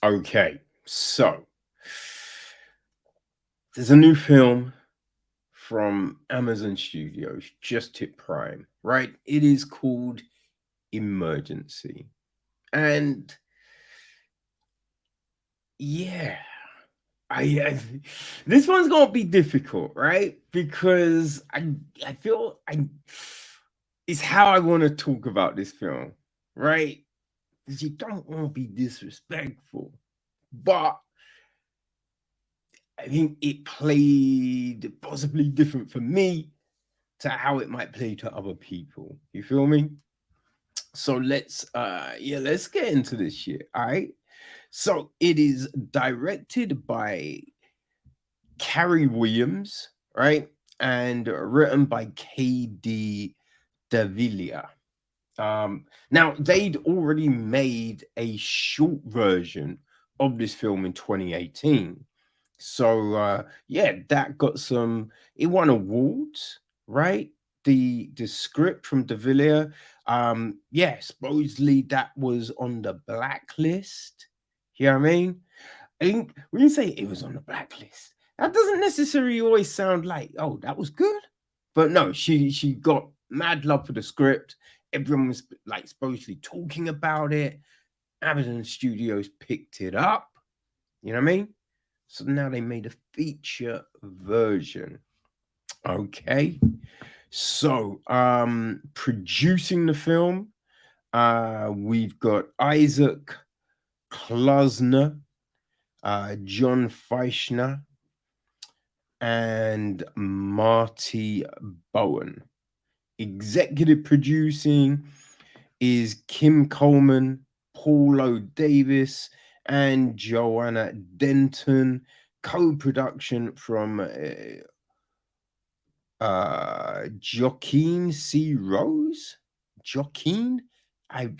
Okay, so there's a new film from Amazon Studios, just hit Prime, right? It is called Emergency. And yeah, I this one's gonna be difficult, right? Because I feel I it's how I want to talk about this film, right? Because you don't want to be disrespectful, but I think it played possibly different for me to how it might play to other people. You feel me? So let's get into this shit. All right. So it is directed by Carey Williams, right? And written by KD Davila. Now they'd already made a short version of this film in 2018. So yeah, that got some. It won awards, right? The script from Davila, yeah, supposedly that was on the blacklist. You know what I mean? I think when you say it was on the blacklist, that doesn't necessarily always sound like, oh, that was good. But no, she got mad love for the script. Everyone was like supposedly talking about it. Amazon Studios picked it up. You know what I mean? So now they made a feature version. Okay. So producing the film, we've got Isaac Klasner, John Feischner, and Marty Bowen. Executive producing is Kim Coleman, Paulo Davis, and Joanna Denton. Co-production from Joaquin C. Rose. Joaquin? I'm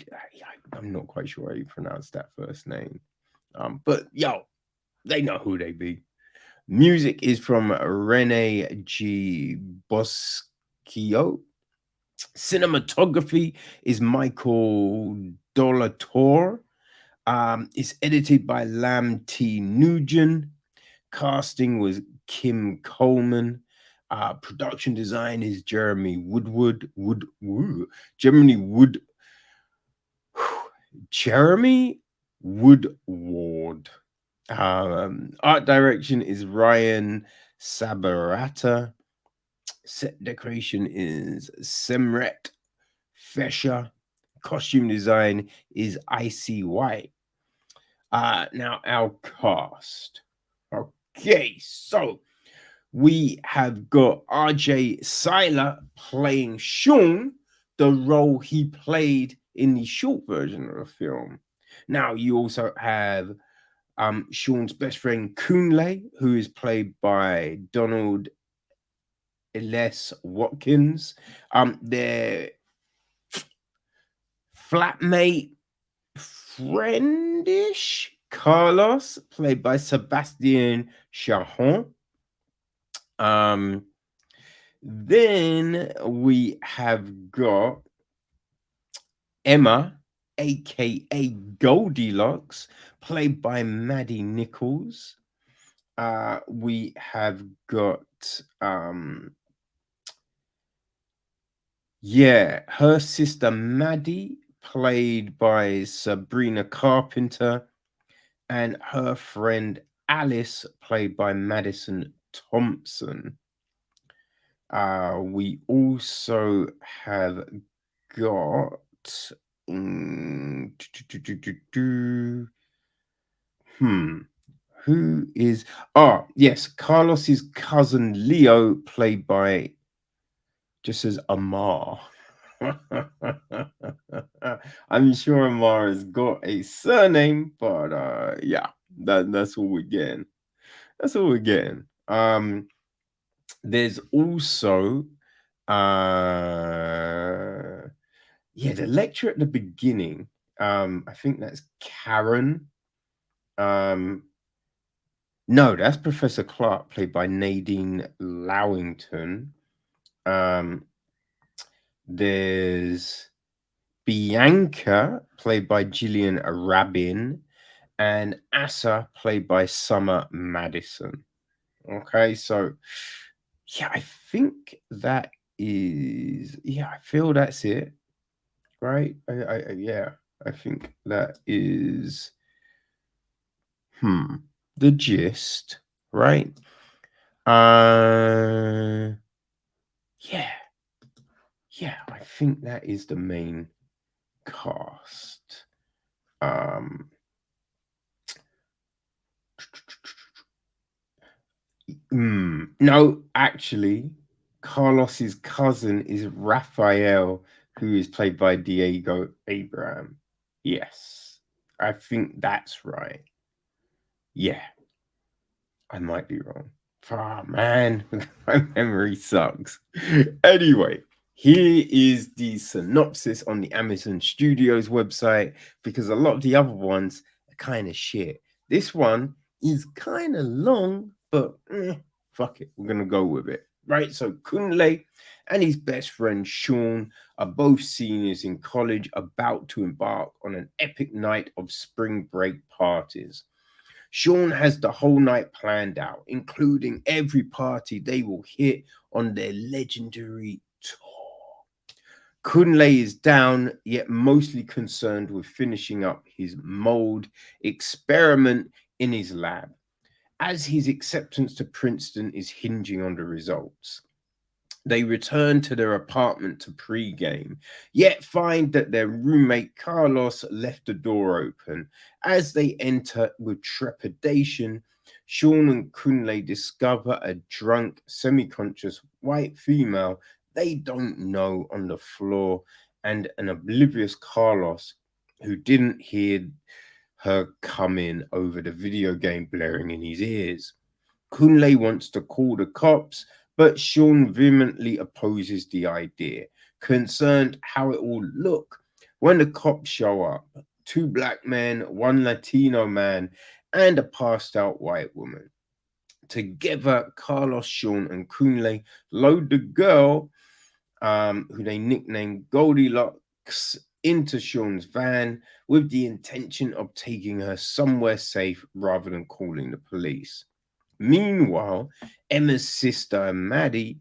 not quite sure how you pronounce that first name. But yo, they know who they be. Music is from Rene G. Boschio. Cinematography is Michael Dolator. It's edited by Lam T. Nugent. Casting was Kim Coleman. Production design is Jeremy Woodward. Jeremy Wood. Jeremy Woodward. Art direction is Ryan Sabarata. Set decoration is Semret Fesher. Costume design is Icy White. Now our cast. Okay, so we have got RJ Cyler playing Sean, the role he played in the short version of the film. Now you also have Sean's best friend Kunle, who is played by Donald Elise Watkins. Their flatmate, friendish Carlos, played by Sebastian Chacon. Then we have got Emma, aka Goldilocks, played by Maddie Nichols. We have got yeah, her sister Maddie, played by Sabrina Carpenter, and her friend Alice, played by Madison Thompson. We also have got who is yes, Carlos's cousin Leo, played by just as Amar. I'm sure Amar has got a surname, but yeah, that's all we're getting. That's all we're getting. There's also yeah, the lecture at the beginning. I think that's Karen. No, that's Professor Clark, played by Nadine Lowington. There's Bianca, played by Gillian Rabin, and Asa, played by Summer Madison. Okay, so yeah, I think that is, yeah, I feel that's it, right? Yeah, I think that is, the gist, right? Uh, yeah, yeah, I think that is the main cast. Um, no, actually, Carlos's cousin is Raphael, who is played by Diego Abraham. Yes, I think that's right. Yeah, I might be wrong. Ah, man, my memory sucks. Anyway, here is the synopsis on the Amazon Studios website because a lot of the other ones are kind of shit. This one is kind of long, but fuck it, we're gonna go with it. Right, so Kunle and his best friend Sean are both seniors in college about to embark on an epic night of spring break parties. Sean has the whole night planned out, including every party they will hit on their legendary tour. Kunle is down, yet mostly concerned with finishing up his mold experiment in his lab, as his acceptance to Princeton is hinging on the results. They return to their apartment to pregame, yet find that their roommate Carlos left the door open. As they enter with trepidation, Sean and Kunle discover a drunk, semi conscious white female they don't know on the floor, and an oblivious Carlos who didn't hear her come in over the video game blaring in his ears. Kunle wants to call the cops, but Sean vehemently opposes the idea, concerned how it will look when the cops show up. Two black men, one Latino man, and a passed out white woman. Together, Carlos, Sean, and Kunle load the girl, who they nicknamed Goldilocks, into Sean's van with the intention of taking her somewhere safe rather than calling the police. Meanwhile, Emma's sister, Maddie,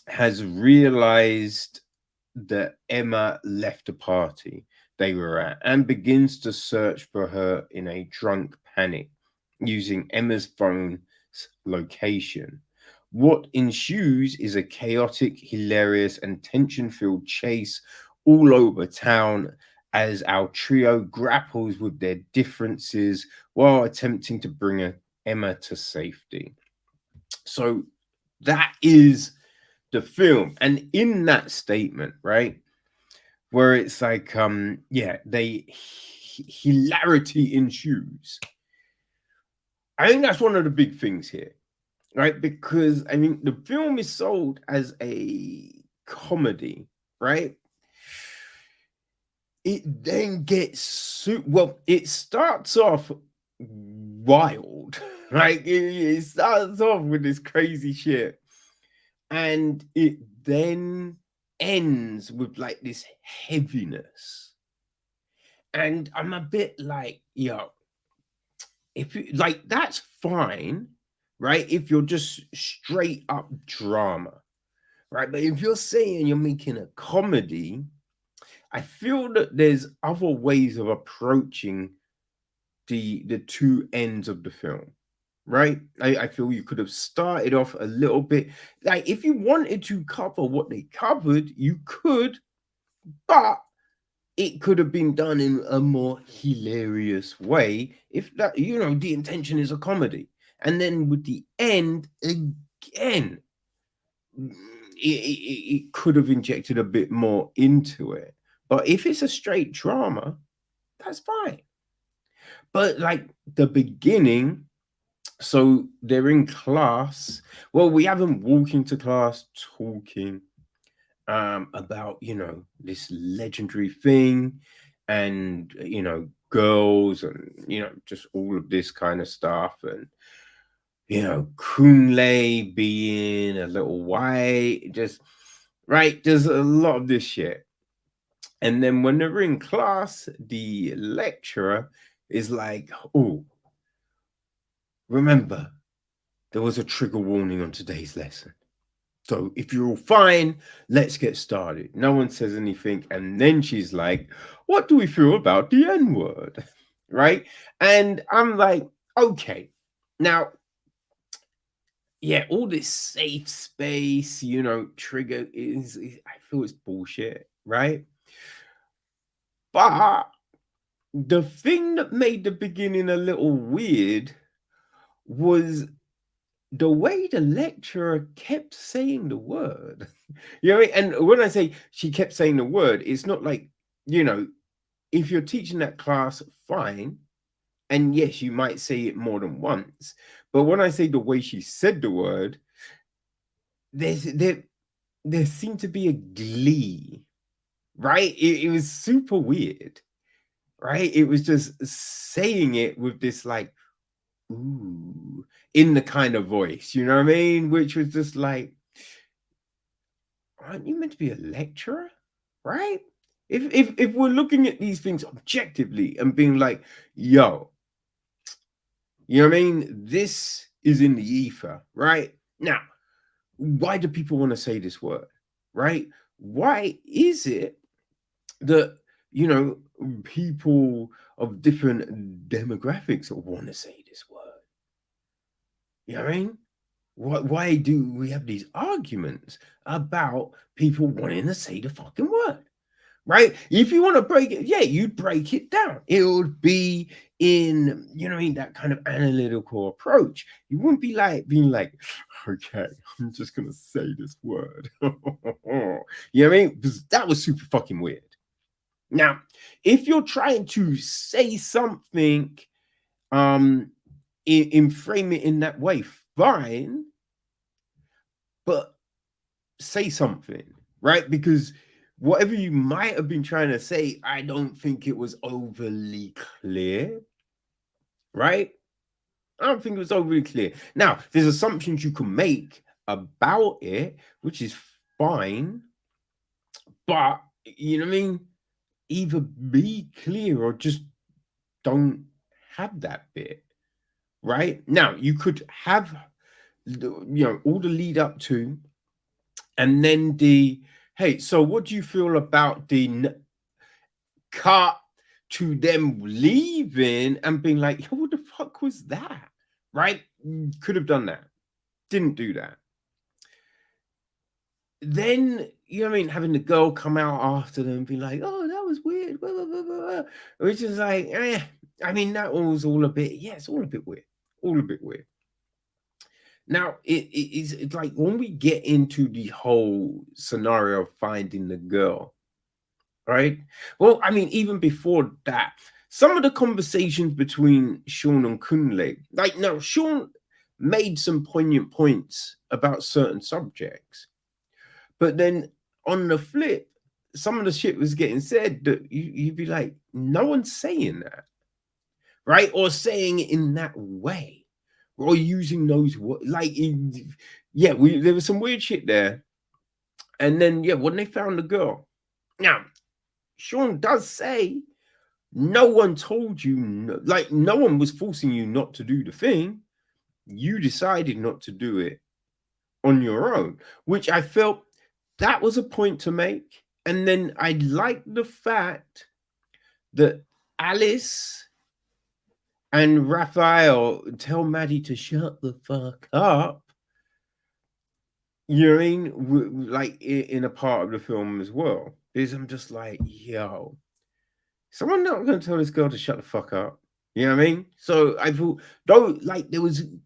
has realized that Emma left the party they were at and begins to search for her in a drunk panic using Emma's phone's location. What ensues is a chaotic, hilarious, and tension filled chase all over town as our trio grapples with their differences while attempting to bring Emma to safety. So that is the film. And in that statement, right, where it's like, yeah, hilarity ensues. I think that's one of the big things here, right? Because I mean, the film is sold as a comedy, right? It then gets well, it starts off wild, right? It starts off with this crazy shit, and it then ends with like this heaviness. And I'm a bit like, yo, if you like, that's fine, right? If you're just straight up drama, right? But if you're saying you're making a comedy, I feel that there's other ways of approaching the two ends of the film, right? I feel you could have started off a little bit like if you wanted to cover what they covered, you could, but it could have been done in a more hilarious way if that, you know, the intention is a comedy. And then with the end, again, it could have injected a bit more into it. But if it's a straight drama, that's fine. But like the beginning, so they're in class. Well, we have them walking to class talking about, you know, this legendary thing and, you know, girls and, you know, just all of this kind of stuff. And, you know, Kunle being a little white, just right. There's a lot of this shit. And then when they're in class, the lecturer is like, oh, remember, there was a trigger warning on today's lesson. So if you're all fine, let's get started. No one says anything. And then she's like, what do we feel about the N-word? Right? And I'm like, okay. Now, yeah, all this safe space, trigger I feel it's bullshit, right? But the thing that made the beginning a little weird was the way the lecturer kept saying the word. You know what I mean? And when I say she kept saying the word, it's not like, if you're teaching that class, fine. And yes, you might say it more than once. But when I say the way she said the word, there seemed to be a glee, right? It was super weird, right? It was just saying it with this like, ooh, in the kind of voice, you know what I mean? Which was just like, aren't you meant to be a lecturer, right? If we're looking at these things objectively and being like, yo, you know what I mean? This is in the ether, right? Now, why do people want to say this word, right? Why is it that, people of different demographics want to say this word? You know what I mean? Why do we have these arguments about people wanting to say the fucking word? Right? If you want to break it, yeah, you'd break it down. It would be in, that kind of analytical approach. You wouldn't be like being like, okay, I'm just gonna say this word. You know what I mean? Because that was super fucking weird. Now, if you're trying to say something, in frame it in that way, fine, but say something, right? Because whatever you might have been trying to say, I don't think it was overly clear, right? I don't think it was overly clear. Now, there's assumptions you can make about it, which is fine, but you know what I mean? Either be clear or just don't have that bit, right? Now, you could have, all the lead up to, and then hey, so what do you feel about the cut to them leaving and being like, what the fuck was that? Right? Could have done that. Didn't do that. Then, you know what I mean? Having the girl come out after them and be like, oh, that was weird. Blah, blah, blah, blah. Which is like, I mean, that was all a bit, it's all a bit weird. All a bit weird. Now, it's like when we get into the whole scenario of finding the girl, right? Well, I mean, even before that, some of the conversations between Sean and Kunle, like, now, Sean made some poignant points about certain subjects, but then on the flip, some of the shit was getting said that you'd be like, no one's saying that, right? Or saying it in that way. Or using those words, like, there was some weird shit there. And then, when they found the girl, now, Sean does say, no one told you, no one was forcing you not to do the thing. You decided not to do it on your own, which I felt that was a point to make. And then I like the fact that Alice and Raphael tell Maddie to shut the fuck up. You know what I mean? Like in a part of the film as well. Because I'm just like, yo, someone not going to tell this girl to shut the fuck up. You know what I mean? So I thought, though, like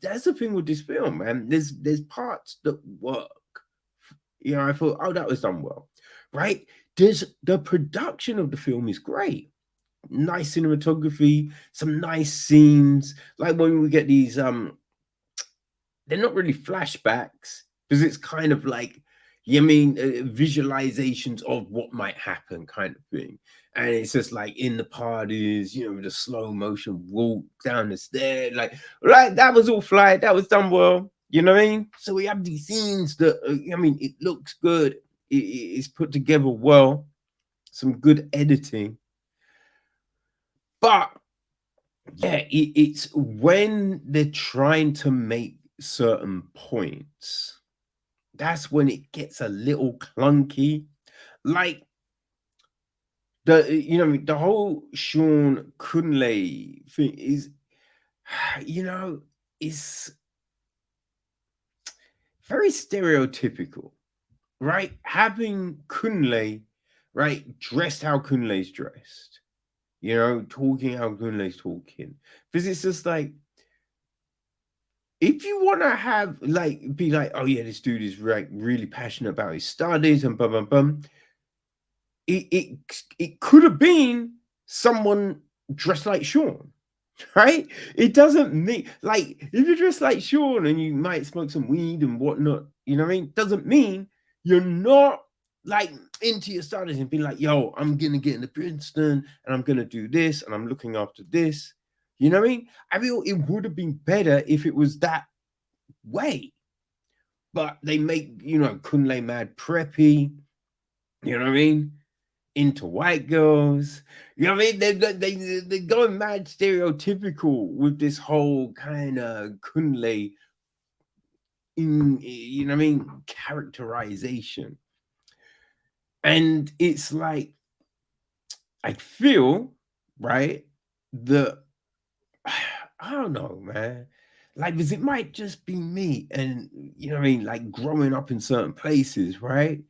that's the thing with this film, man. There's parts that work. I thought, oh, that was done well, right? The production of the film is great. Nice cinematography, some nice scenes. Like when we get these, they're not really flashbacks because it's kind of like, visualizations of what might happen kind of thing. And it's just like in the parties, with a slow motion walk down the stair, like, right, that was all fly, that was done well, you know what I mean? So we have these scenes that, it looks good, it's put together well, some good editing. But yeah, it's when they're trying to make certain points, that's when it gets a little clunky. Like the whole Sean Kunle thing is, you know, is very stereotypical, right? Having Kunle, right, dressed how Kunle's dressed, talking how Kunle's talking, because it's just like, if you want to have be like, oh yeah, this dude is really passionate about his studies and bum bum bum, it could have been someone dressed like Sean, right? It doesn't mean, like, if you're dressed like Sean and you might smoke some weed and whatnot, you know what I mean? Doesn't mean you're not like into your studies and being like, yo, I'm gonna get into Princeton and I'm gonna do this and I'm looking after this. You know what I mean? I feel it would have been better if it was that way. But they make, Kunle mad preppy, you know what I mean? Into white girls. You know what I mean? They're going mad stereotypical with this whole kind of Kunle you know what I mean, characterization. And it's like, I feel, right, that I don't know, man. Like, because it might just be me and, you know what I mean, like growing up in certain places, right?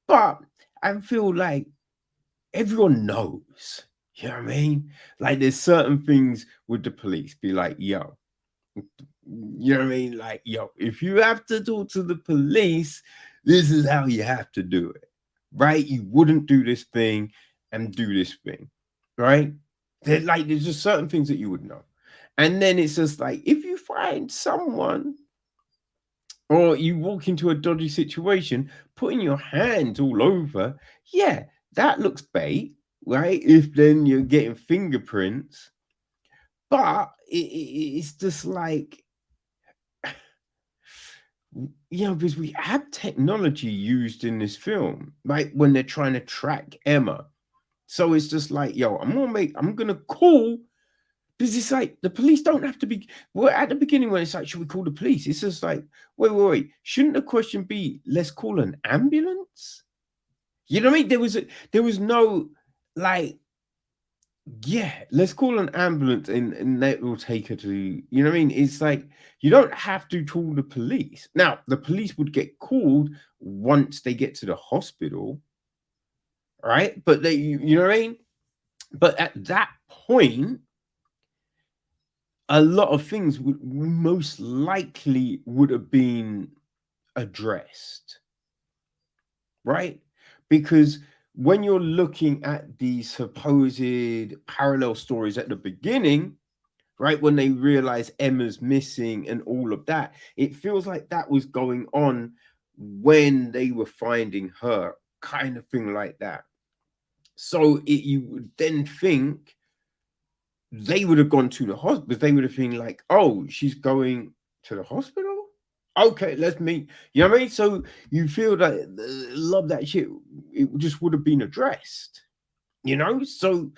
But I feel like everyone knows, you know what I mean? Like, there's certain things with the police, be like, yo, you know what I mean? Like, yo, if you have to talk to the police, this is how you have to do it, right? You wouldn't do this thing and do this thing, right? There's just certain things that you would know. And then it's just like, if you find someone or you walk into a dodgy situation, putting your hands all over, yeah, that looks bait, right? If then you're getting fingerprints, but it's just like, because we have technology used in this film, right? When they're trying to track Emma. So it's just like, yo, I'm gonna call, because it's like the police don't have to be, well, at the beginning when it's like, should we call the police? It's just like, wait. Shouldn't the question be, let's call an ambulance? You know what I mean? There was no like, yeah, let's call an ambulance and that will take her to, you know what I mean? It's like, you don't have to call the police. Now, the police would get called once they get to the hospital, right? But you know what I mean? But at that point, a lot of things would most likely would have been addressed, right? Because when you're looking at the supposed parallel stories at the beginning, right, when they realize Emma's missing and all of that, it feels like that was going on when they were finding her, kind of thing like that. So you would then think they would have gone to the hospital. They would have been like, oh, she's going to the hospital? Okay, let's meet. You know what I mean? So you feel that love that shit, it just would have been addressed, you know? So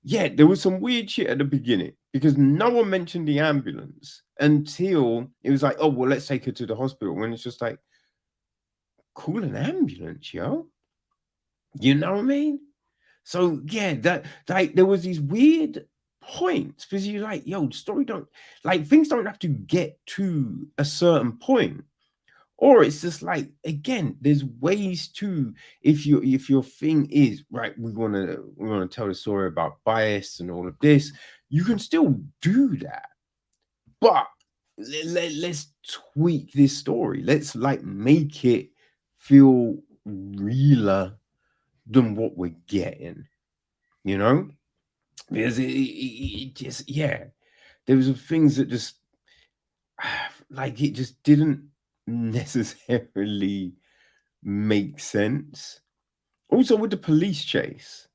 yeah, there was some weird shit at the beginning because no one mentioned the ambulance until it was like, oh, well, let's take her to the hospital. When it's just like, call an ambulance, yo. You know what I mean? So yeah, that like there was these weird points because you're like, yo, story don't, like, things don't have to get to a certain point. Or it's just like, again, there's ways to, if your thing is right, we want to tell the story about bias and all of this, you can still do that. But let's tweak this story. Let's like make it feel realer than what we're getting, you know? Because it just, yeah, there was some things that just like it just didn't necessarily make sense. Also, with the police chase,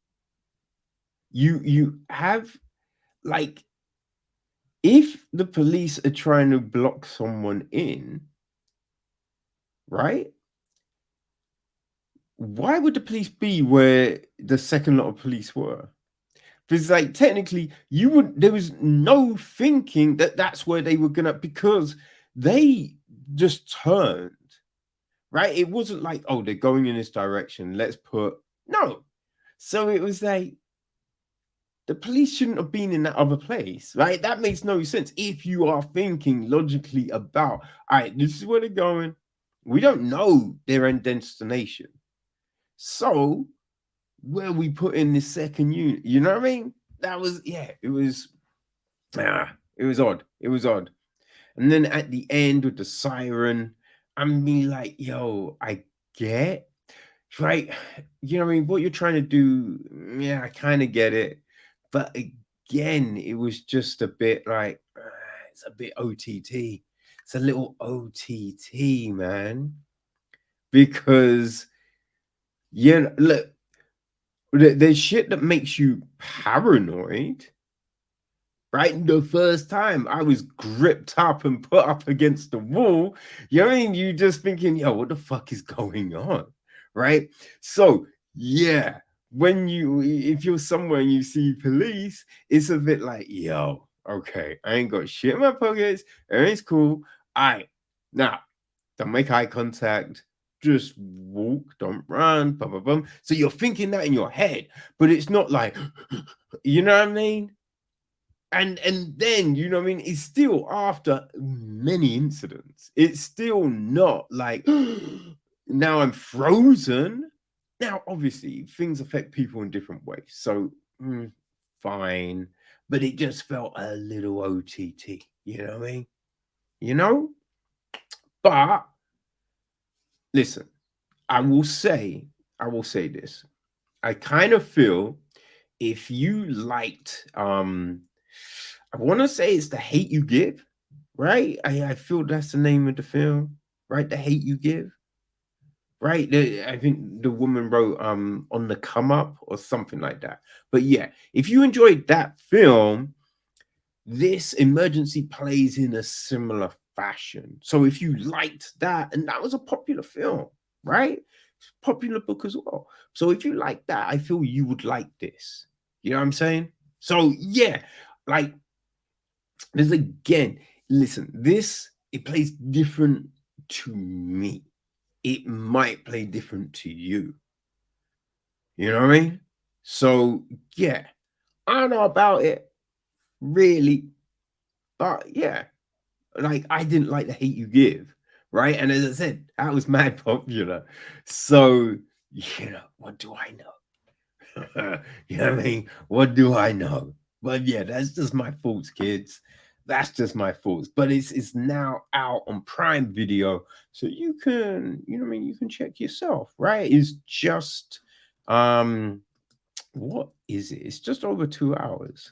you have like, if the police are trying to block someone in, right? Why would the police be where the second lot of police were? Because like technically there was no thinking that that's where they were gonna, because they just turned, right? It wasn't like, oh, they're going in this direction, let's put, no. So it was like, the police shouldn't have been in that other place, right? That makes no sense if you are thinking logically about, all right, this is where they're going. We don't know their end destination. So where we put in this second unit, you know what I mean? That was, yeah, it was odd. It was odd. And then at the end with the siren, I mean, like, yo, I get, right? You know what I mean? What you're trying to do, yeah, I kind of get it. But again, it was just a bit like, it's a bit OTT. It's a little OTT, man. Because, you know, look, there's shit that makes you paranoid, right? The first time I was gripped up and put up against the wall, you know what I mean? You just thinking, yo, what the fuck is going on, right? So, yeah, if you're somewhere and you see police, it's a bit like, yo, okay, I ain't got shit in my pockets, everything's cool. All right, now, don't make eye contact, just walk, don't run, blah, blah, blah. So you're thinking that in your head, but it's not like, you know what I mean? And then, you know what I mean, it's still after many incidents. It's still not like, now I'm frozen. Now, obviously, things affect people in different ways. So, fine. But it just felt a little OTT. You know what I mean? You know? But, listen, I will say this. I kind of feel if you liked, I want to say it's The Hate You Give, right? I feel that's the name of the film, right? The Hate You Give, right? I think the woman wrote On the Come Up or something like that. But yeah, if you enjoyed that film, this Emergency plays in a similar fashion. So if you liked that, and that was a popular film, right? It's a popular book as well. So if you like that, I feel you would like this. You know what I'm saying? So yeah, like, there's again, listen, it plays different to me. It might play different to you. You know what I mean? So yeah, I don't know about it really, but yeah, like, I didn't like The Hate You Give, right? And as I said, that was mad popular. So, you know, what do I know? You know what I mean? What do I know? But yeah, that's just my thoughts, kids. That's just my thoughts. But it's now out on Prime Video, so you can, you know what I mean, you can check yourself, right? It's just what is it? It's just over 2 hours.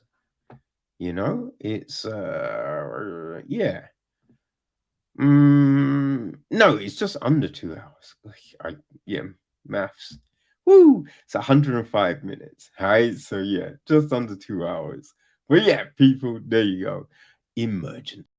You know, it's yeah. No, it's just under 2 hours. Yeah, maths. Woo! It's 105 minutes. Right? So yeah, just under 2 hours. But yeah, people, there you go. Emergent.